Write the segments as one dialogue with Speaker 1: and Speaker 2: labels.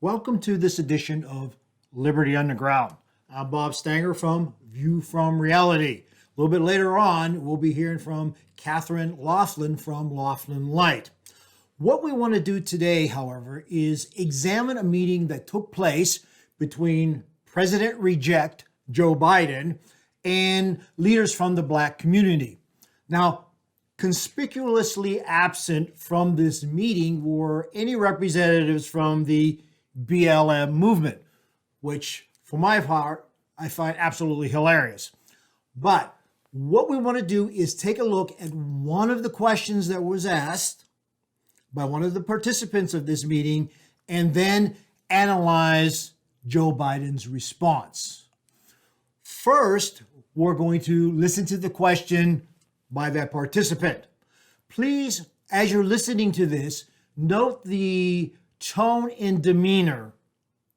Speaker 1: Welcome to this edition of Liberty Underground. I'm Bob Stanger from View from Reality. A little bit later on, we'll be hearing from Katherine Laughlin from Laughlin Light. What we want to do today, however, is examine a meeting that took place between President-elect Joe Biden and leaders from the Black community. Now, conspicuously absent from this meeting were any representatives from the BLM movement, which for my part, I find absolutely hilarious. But what we want to do is take a look at one of the questions that was asked by one of the participants of this meeting and then analyze Joe Biden's response. First, we're going to listen to the question by that participant. Please, as you're listening to this, note the tone and demeanor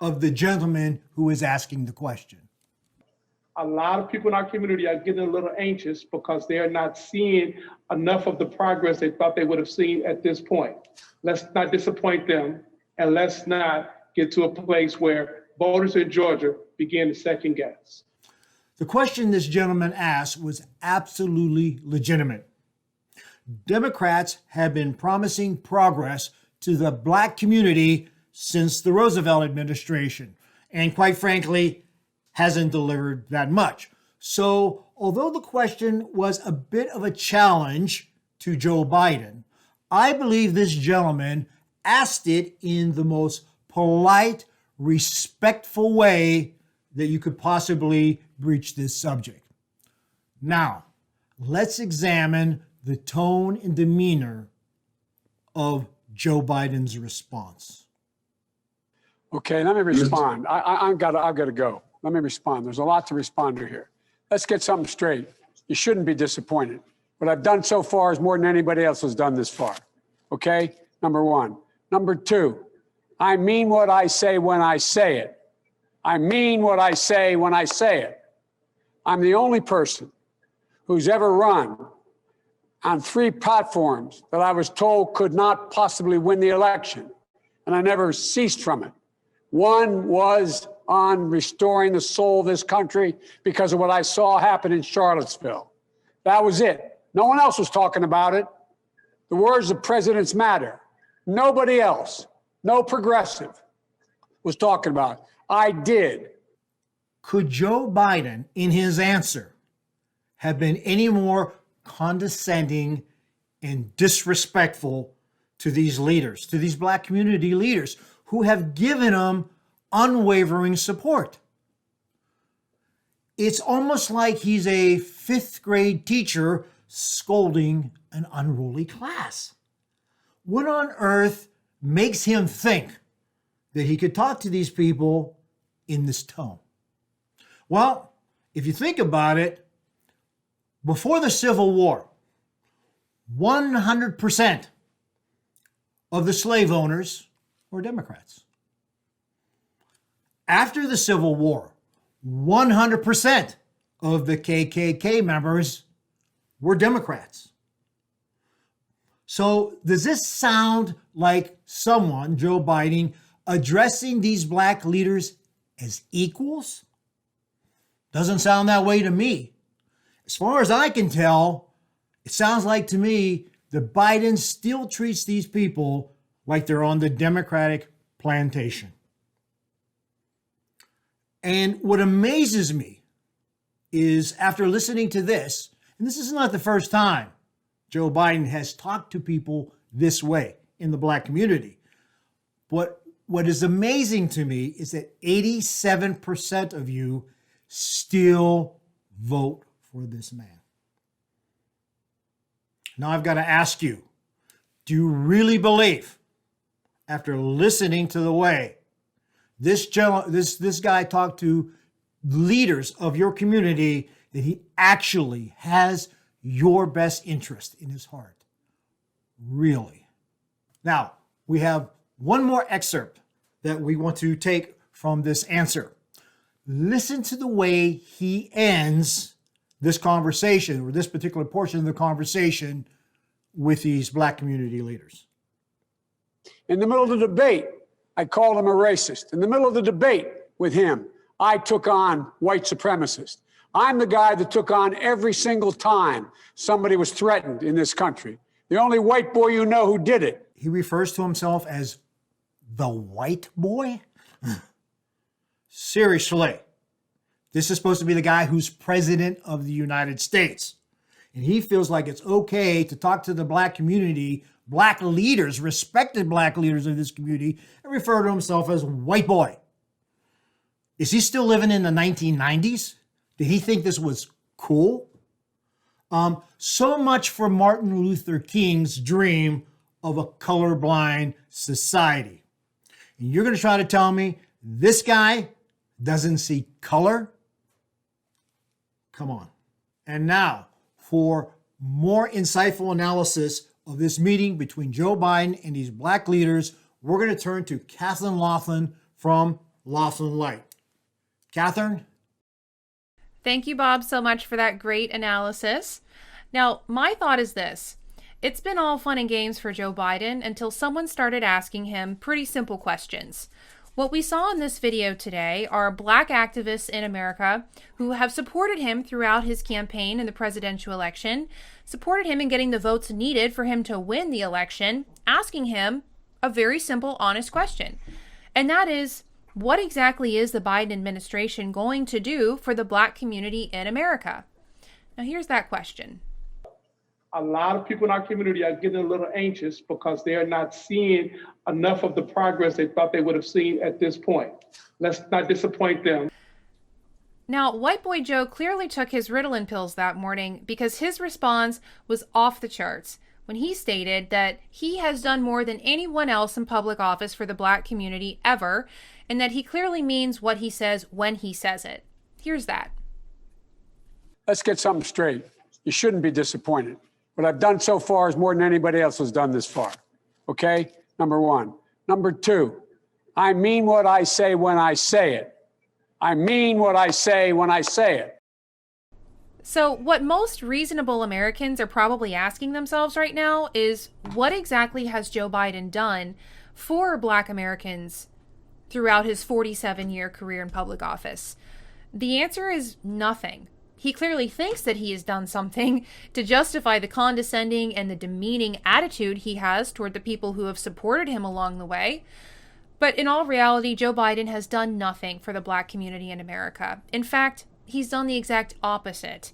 Speaker 1: of the gentleman who is asking the question.
Speaker 2: A lot of people in our community are getting a little anxious because they are not seeing enough of the progress they thought they would have seen at this point. Let's not disappoint them, and let's not get to a place where voters in Georgia begin to second guess.
Speaker 1: The question this gentleman asked was absolutely legitimate. Democrats have been promising progress to the Black community since the Roosevelt administration, and quite frankly, hasn't delivered that much. So, although the question was a bit of a challenge to Joe Biden, I believe this gentleman asked it in the most polite, respectful way that you could possibly breach this subject. Now, let's examine the tone and demeanor of Joe Biden's response.
Speaker 3: Okay, let me respond. I've got to go. Let me respond. There's a lot to respond to here. Let's get something straight. You shouldn't be disappointed. What I've done so far is more than anybody else has done this far. Okay? Number one. Number two, I mean what I say when I say it. I mean what I say when I say it. I'm the only person who's ever run on 3 platforms that I was told could not possibly win the election, and I never ceased from it. One was on restoring the soul of this country because of what I saw happen in Charlottesville. That was it. No one else was talking about it. The words of presidents matter. Nobody else, no progressive, was talking about it. I did.
Speaker 1: Could Joe Biden, in his answer, have been any more condescending and disrespectful to these leaders, to these Black community leaders who have given him unwavering support? It's almost like he's a 5th grade teacher scolding an unruly class. What on earth makes him think that he could talk to these people in this tone? Well, if you think about it, before the Civil War, 100% of the slave owners were Democrats. After the Civil War, 100% of the KKK members were Democrats. So does this sound like someone, Joe Biden, addressing these Black leaders as equals? Doesn't sound that way to me. As far as I can tell, it sounds like to me that Biden still treats these people like they're on the Democratic plantation. And what amazes me is after listening to this, and this is not the first time Joe Biden has talked to people this way in the Black community, but what is amazing to me is that 87% of you still vote for this man. Now I've got to ask you, do you really believe, after listening to the way this guy talked to leaders of your community, that he actually has your best interest in his heart? Really? Now, we have one more excerpt that we want to take from this answer. Listen to the way he ends this conversation, or this particular portion of the conversation, with these Black community leaders.
Speaker 3: In the middle of the debate, I called him a racist. In the middle of the debate with him, I took on white supremacists. I'm the guy that took on every single time somebody was threatened in this country. The only white boy you know who did it.
Speaker 1: He refers to himself as the white boy? Seriously. This is supposed to be the guy who's president of the United States. And he feels like it's okay to talk to the black community, black leaders, respected black leaders of this community, and refer to himself as white boy. Is he still living in the 1990s? Did he think this was cool? So much for Martin Luther King's dream of a colorblind society. And you're going to try to tell me this guy doesn't see color? Come on. And now, for more insightful analysis of this meeting between Joe Biden and these black leaders, we're going to turn to Katherine Laughlin from Laughlin Light. Katherine?
Speaker 4: Thank you, Bob, so much for that great analysis. Now, my thought is this. It's been all fun and games for Joe Biden until someone started asking him pretty simple questions. What we saw in this video today are black activists in America who have supported him throughout his campaign in the presidential election, supported him in getting the votes needed for him to win the election, asking him a very simple, honest question. And that is, what exactly is the Biden administration going to do for the black community in America? Now, here's that question.
Speaker 2: A lot of people in our community are getting a little anxious because they are not seeing enough of the progress they thought they would have seen at this point. Let's not disappoint them.
Speaker 4: Now, White Boy Joe clearly took his Ritalin pills that morning because his response was off the charts when he stated that he has done more than anyone else in public office for the black community ever, and that he clearly means what he says when he says it. Here's that.
Speaker 3: Let's get something straight. You shouldn't be disappointed. What I've done so far is more than anybody else has done this far. Okay? Number one. Number two, I mean what I say when I say it. I mean what I say when I say it.
Speaker 4: So what most reasonable Americans are probably asking themselves right now is, what exactly has Joe Biden done for black Americans throughout his 47-year career in public office? The answer is nothing. He clearly thinks that he has done something to justify the condescending and the demeaning attitude he has toward the people who have supported him along the way. But in all reality, Joe Biden has done nothing for the black community in America. In fact, he's done the exact opposite.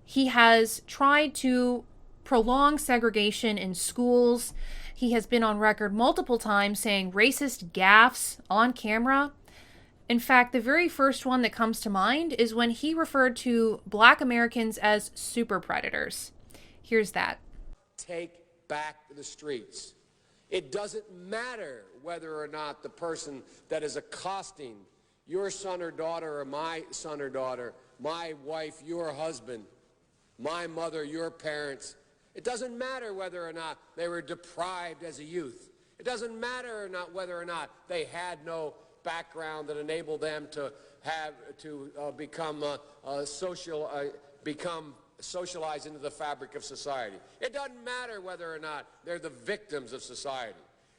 Speaker 4: He has tried to prolong segregation in schools. He has been on record multiple times saying racist gaffes on camera. In fact, the very first one that comes to mind is when he referred to black Americans as super predators. Here's that.
Speaker 5: Take back the streets. It doesn't matter whether or not the person that is accosting your son or daughter or my son or daughter, my wife, your husband, my mother, your parents. It doesn't matter whether or not they were deprived as a youth. It doesn't matter or not whether or not they had no background that enabled them to become socialized into the fabric of society. It doesn't matter whether or not they're the victims of society.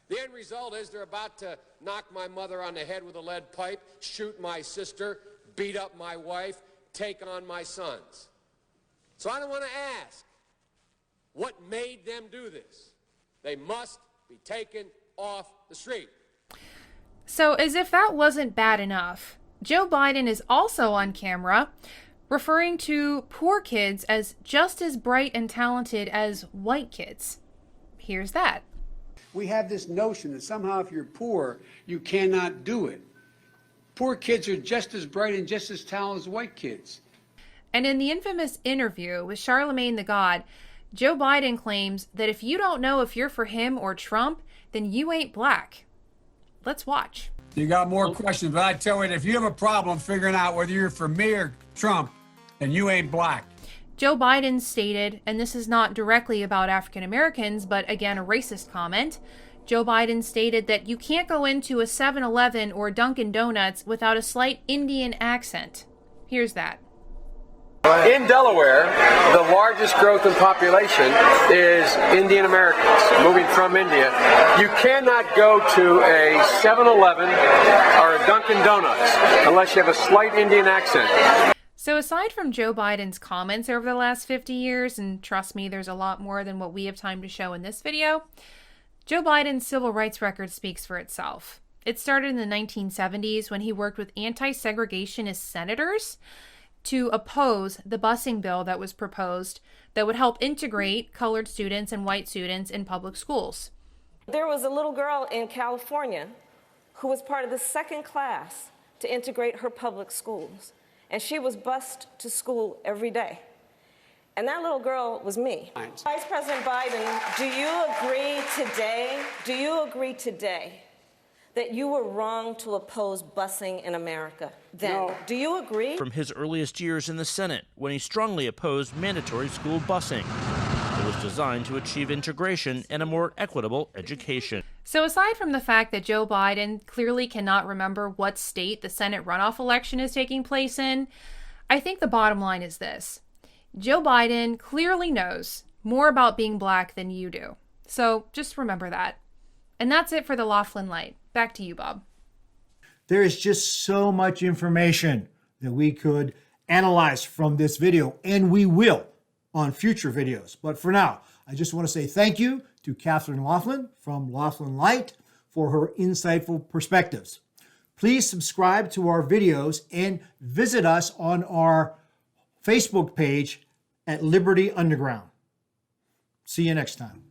Speaker 5: The end result is they're about to knock my mother on the head with a lead pipe, shoot my sister, beat up my wife, take on my sons. So I don't want to ask, what made them do this? They must be taken off the street.
Speaker 4: So as if that wasn't bad enough, Joe Biden is also on camera referring to poor kids as just as bright and talented as white kids. Here's that.
Speaker 3: We have this notion that somehow if you're poor, you cannot do it. Poor kids are just as bright and just as talented as white kids.
Speaker 4: And in the infamous interview with Charlemagne the God, Joe Biden claims that if you don't know if you're for him or Trump, then you ain't black. Let's watch.
Speaker 3: You got more questions, but I tell you, if you have a problem figuring out whether you're for me or Trump, then you ain't black.
Speaker 4: Joe Biden stated, and this is not directly about African Americans, but again, a racist comment. Joe Biden stated that you can't go into a 7-Eleven or Dunkin' Donuts without a slight Indian accent. Here's that.
Speaker 5: In Delaware, the largest growth in population is Indian Americans moving from India. You cannot go to a 7-Eleven or a Dunkin' Donuts unless you have a slight Indian accent.
Speaker 4: So aside from Joe Biden's comments over the last 50 years, and trust me, there's a lot more than what we have time to show in this video, Joe Biden's civil rights record speaks for itself. It started in the 1970s when he worked with anti-segregationist senators to oppose the busing bill that was proposed that would help integrate colored students and white students in public schools.
Speaker 6: There was a little girl in California who was part of the second class to integrate her public schools, and she was bused to school every day. And that little girl was me. Vice President Biden, do you agree today that you were wrong to oppose busing in America then?
Speaker 3: No.
Speaker 6: Do you agree?
Speaker 7: From his earliest years in the Senate, when he strongly opposed mandatory school busing. It was designed to achieve integration and a more equitable education.
Speaker 4: So aside from the fact that Joe Biden clearly cannot remember what state the Senate runoff election is taking place in, I think the bottom line is this. Joe Biden clearly knows more about being black than you do. So just remember that. And that's it for the Laughlin Light. Back to you, Bob.
Speaker 1: There is just so much information that we could analyze from this video, and we will on future videos. But for now, I just want to say thank you to Katherine Laughlin from Laughlin Light for her insightful perspectives. Please subscribe to our videos and visit us on our Facebook page at Liberty Underground. See you next time.